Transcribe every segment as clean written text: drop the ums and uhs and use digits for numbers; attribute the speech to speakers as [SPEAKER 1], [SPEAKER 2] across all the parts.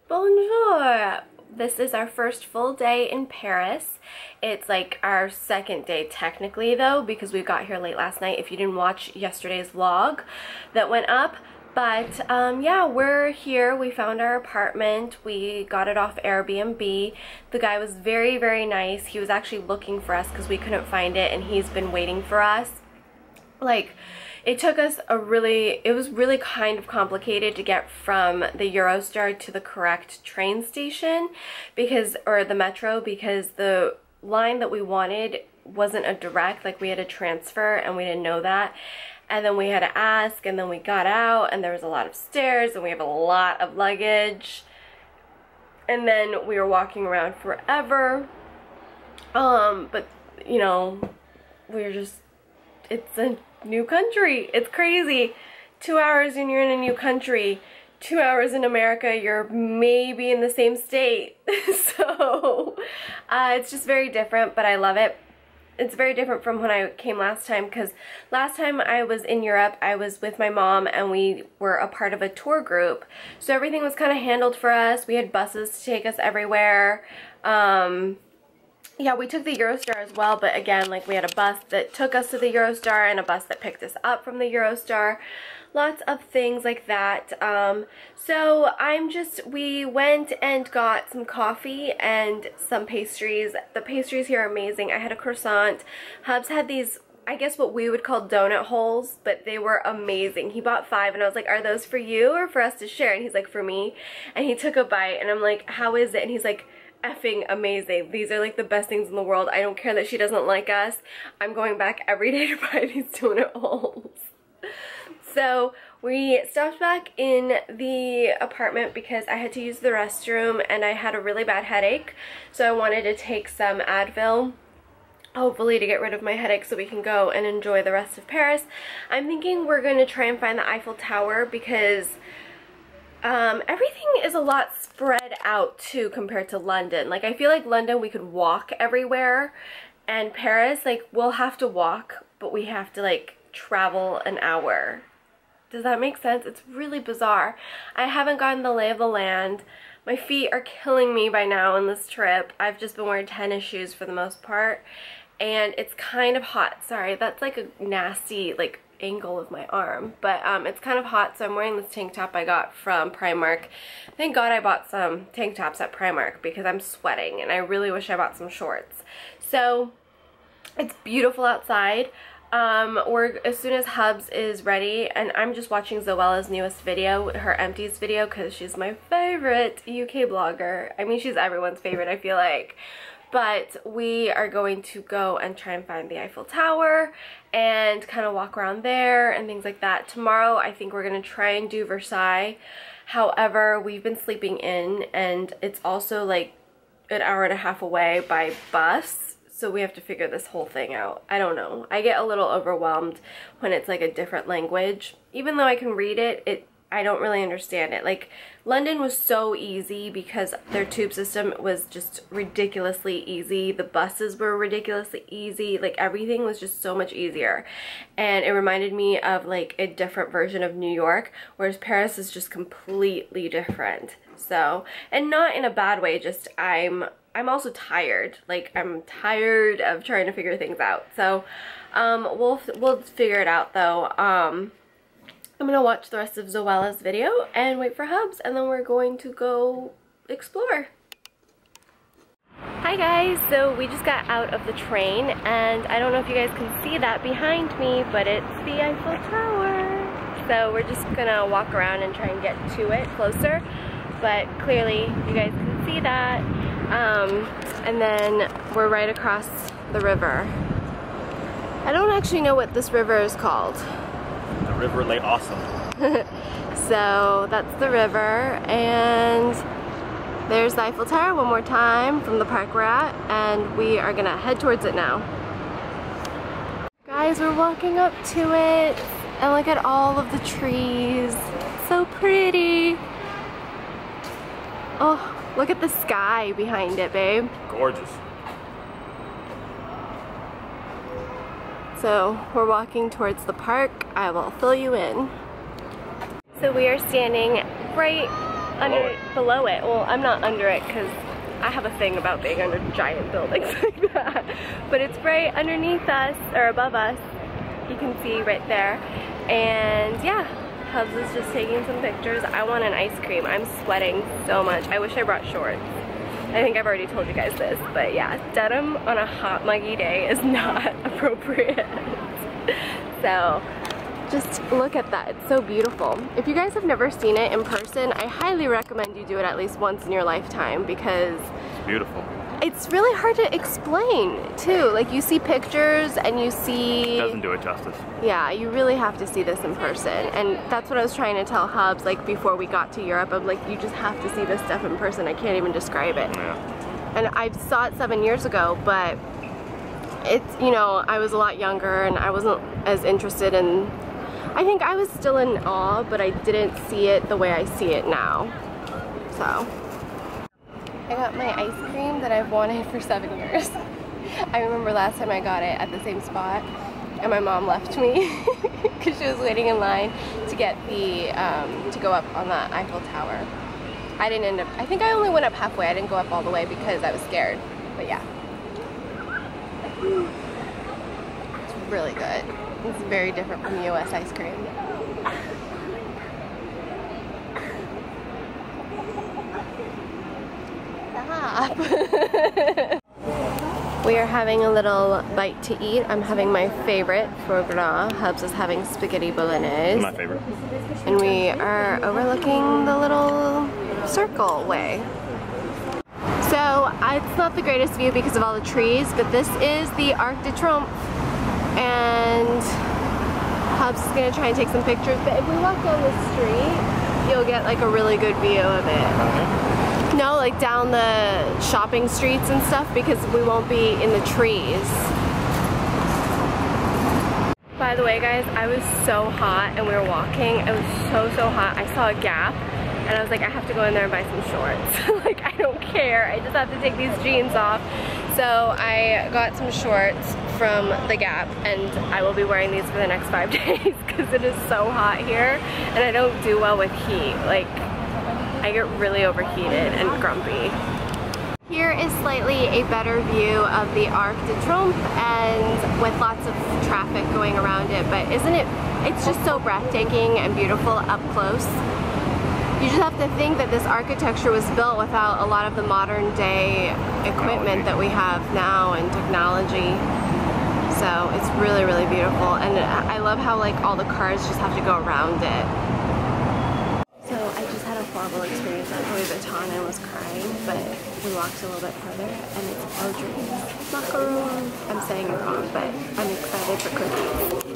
[SPEAKER 1] Bonjour! This is our first full day in Paris. It's like our second day technically though, because we got here late last night if you didn't watch yesterday's vlog that went up. But yeah, we're here. We found our apartment. We got it off Airbnb. The guy was very, very nice. He was actually looking for us because we couldn't find it, and he's been waiting for us. Like, it took us it was really kind of complicated to get from the Eurostar to the correct train station or the metro, because the line that we wanted wasn't a direct, like we had to transfer and we didn't know that. And then we had to ask, and then we got out and there was a lot of stairs and we have a lot of luggage. And then we were walking around forever. But you know, it's a new country. It's crazy. 2 hours and you're in a new country. 2 hours in America, you're maybe in the same state. So it's just very different, but I love it. It's very different from when I came last time, because last time I was in Europe, I was with my mom and we were a part of a tour group. So everything was kind of handled for us. We had buses to take us everywhere. Yeah, we took the Eurostar as well, but again, like, we had a bus that took us to the Eurostar and a bus that picked us up from the Eurostar. Lots of things like that. So we went and got some coffee and some pastries. The pastries here are amazing. I had a croissant. Hubs had these, I guess what we would call donut holes, but they were amazing. He bought 5 and I was like, are those for you or for us to share? And he's like, for me. And he took a bite and I'm like, how is it? And he's like, effing amazing. These are like the best things in the world. I don't care that she doesn't like us. I'm going back every day to buy these donut holes. So we stopped back in the apartment because I had to use the restroom and I had a really bad headache. So I wanted to take some Advil, hopefully to get rid of my headache so we can go and enjoy the rest of Paris. I'm thinking we're going to try and find the Eiffel Tower because everything is a lot spread out too compared to London. Like, I feel like London we could walk everywhere, and Paris, like, we'll have to walk, but we have to like travel an hour. Does that make sense? It's really bizarre. I haven't gotten the lay of the land. My feet are killing me by now in this trip. I've just been wearing tennis shoes for the most part, and it's kind of hot. Sorry, that's like a nasty like angle of my arm, but it's kind of hot, so I'm wearing this tank top I got from Primark. Thank God I bought some tank tops at Primark because I'm sweating and I really wish I bought some shorts. So it's beautiful outside. As soon as Hubs is ready, and I'm just watching Zoella's newest video, her empties video, because she's my favorite UK blogger. I mean, she's everyone's favorite, I feel like. But we are going to go and try and find the Eiffel Tower and kind of walk around there and things like that. Tomorrow I think we're going to try and do Versailles. However, we've been sleeping in and it's also like an hour and a half away by bus. So we have to figure this whole thing out. I don't know. I get a little overwhelmed when it's like a different language. Even though I can read it, I don't really understand it. Like, London was so easy because their tube system was just ridiculously easy. The buses were ridiculously easy. Like, everything was just so much easier. And it reminded me of like a different version of New York, whereas Paris is just completely different. So, and not in a bad way, just I'm also tired. Like, I'm tired of trying to figure things out. So, we'll figure it out though. I'm gonna watch the rest of Zoella's video and wait for Hubs, and then we're going to go explore. Hi guys, so we just got out of the train, and I don't know if you guys can see that behind me, but it's the Eiffel Tower. So we're just gonna walk around and try and get to it closer, but clearly you guys can see that. And then we're right across the river. I don't actually know what this river is called.
[SPEAKER 2] The river lay awesome.
[SPEAKER 1] So that's the river, and there's the Eiffel Tower one more time from the park we're at, and we are gonna head towards it now. Guys, we're walking up to it, and look at all of the trees. It's so pretty. Oh, look at the sky behind it, babe.
[SPEAKER 2] Gorgeous.
[SPEAKER 1] So we're walking towards the park. I will fill you in. So we are standing right Below it. Well, I'm not under it because I have a thing about being under giant buildings like that. But it's right underneath us, or above us. You can see right there. And yeah, Hubs is just taking some pictures. I want an ice cream. I'm sweating so much. I wish I brought shorts. I think I've already told you guys this, but yeah, denim on a hot muggy day is not appropriate. So just look at that, it's so beautiful. If you guys have never seen it in person, I highly recommend you do it at least once in your lifetime because
[SPEAKER 2] it's beautiful.
[SPEAKER 1] It's really hard to explain too. Like you see pictures and you see...
[SPEAKER 2] It doesn't do it justice.
[SPEAKER 1] Yeah, you really have to see this in person. And that's what I was trying to tell Hubs like before we got to Europe. I'm like, you just have to see this stuff in person. I can't even describe it.
[SPEAKER 2] Yeah.
[SPEAKER 1] And I saw it 7 years ago, but it's, you know, I was a lot younger and I wasn't as interested in... I think I was still in awe, but I didn't see it the way I see it now. So... I got my ice cream that I've wanted for 7 years. I remember last time I got it at the same spot and my mom left me because she was waiting in line to get the, to go up on the Eiffel Tower. I didn't end up, I think I only went up halfway. I didn't go up all the way because I was scared, but yeah. It's really good. It's very different from US ice cream. We are having a little bite to eat. I'm having my favorite, foie gras. Hubs is having spaghetti bolognese.
[SPEAKER 2] My favorite.
[SPEAKER 1] And we are overlooking the little circle way. So it's not the greatest view because of all the trees, but this is the Arc de Triomphe. And Hubs is gonna try and take some pictures, but if we walk down the street, you'll get like a really good view of it. No, like down the shopping streets and stuff because we won't be in the trees. By the way guys, I was so hot and we were walking. It was so hot. I saw a Gap and I was like, I have to go in there and buy some shorts. Like I don't care, I just have to take these jeans off. So I got some shorts from the Gap and I will be wearing these for the next 5 days because it is so hot here and I don't do well with heat. Like I get really overheated and grumpy. Here is slightly a better view of the Arc de Triomphe and with lots of traffic going around it, but isn't it, it's just so breathtaking and beautiful up close. You just have to think that this architecture was built without a lot of the modern day equipment that we have now and technology. So it's really beautiful and I love how like all the cars just have to go around it. Horrible experience at Louis Vuitton and was crying, but we walked a little bit further and it's Audrey's macaroons. I'm saying it wrong, but I'm excited for cookies.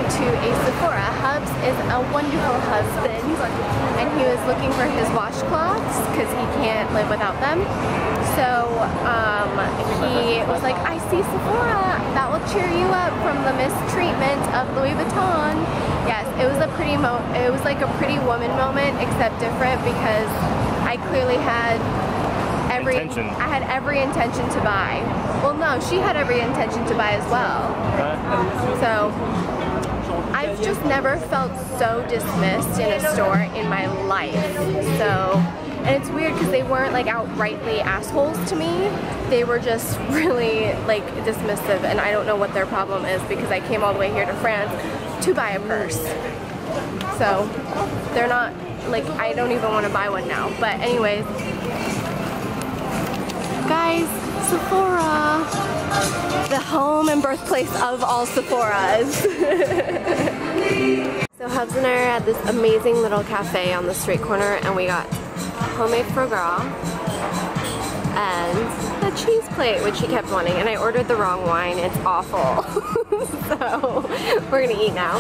[SPEAKER 1] To a Sephora. Hubs is a wonderful husband and he was looking for his washcloths because he can't live without them. So he was like, I see Sephora, that will cheer you up from the mistreatment of Louis Vuitton. Yes, it was a pretty it was like a Pretty Woman moment except different because I clearly had I had every intention to buy. Well no, she had every intention to buy as well. So I've just never felt so dismissed in a store in my life. So, and it's weird because they weren't like outrightly assholes to me. They were just really like dismissive and I don't know what their problem is because I came all the way here to France to buy a purse. So, they're not, like I don't even want to buy one now. But anyways, guys, Sephora, the home and birthplace of all Sephoras. So Hubs and I are at this amazing little cafe on the street corner and we got homemade foie gras and a cheese plate, which he kept wanting, and I ordered the wrong wine. It's awful. So we're gonna eat now.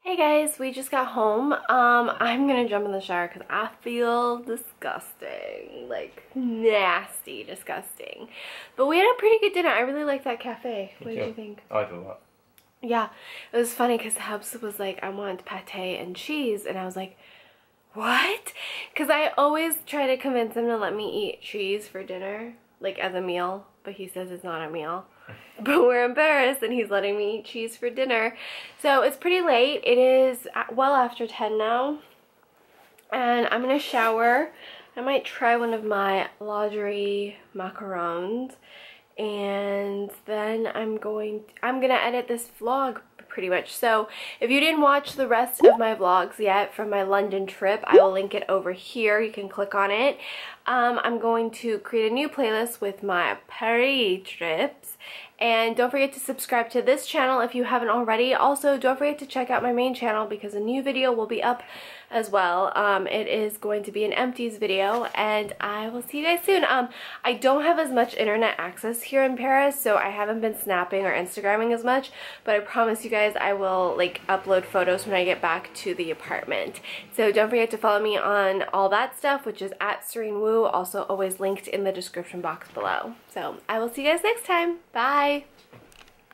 [SPEAKER 1] Hey guys, we just got home. I'm gonna jump in the shower because I feel disgusting. like nasty, disgusting. But we had a pretty good dinner. I really like that cafe. What did you think?
[SPEAKER 2] I like it a lot.
[SPEAKER 1] Yeah, it was funny because Hubs was like, I want pate and cheese, and I was like, what? Because I always try to convince him to let me eat cheese for dinner, like as a meal, but he says it's not a meal. But we're embarrassed and he's letting me eat cheese for dinner. So it's pretty late. It is well after 10 now. And I'm gonna shower. I might try one of my Laundry macarons. And then I'm gonna edit this vlog pretty much. So if you didn't watch the rest of my vlogs yet from my London trip, I will link it over here. You can click on it. I'm going to create a new playlist with my Paris trips. And don't forget to subscribe to this channel if you haven't already. Also, don't forget to check out my main channel because a new video will be up as well. It is going to be an empties video, and I will see you guys soon. I don't have as much internet access here in Paris, so I haven't been snapping or Instagramming as much, but I promise you guys I will like upload photos when I get back to the apartment. So don't forget to follow me on all that stuff, which is at Serene Wu, also always linked in the description box below. So I will see you guys next time. Bye!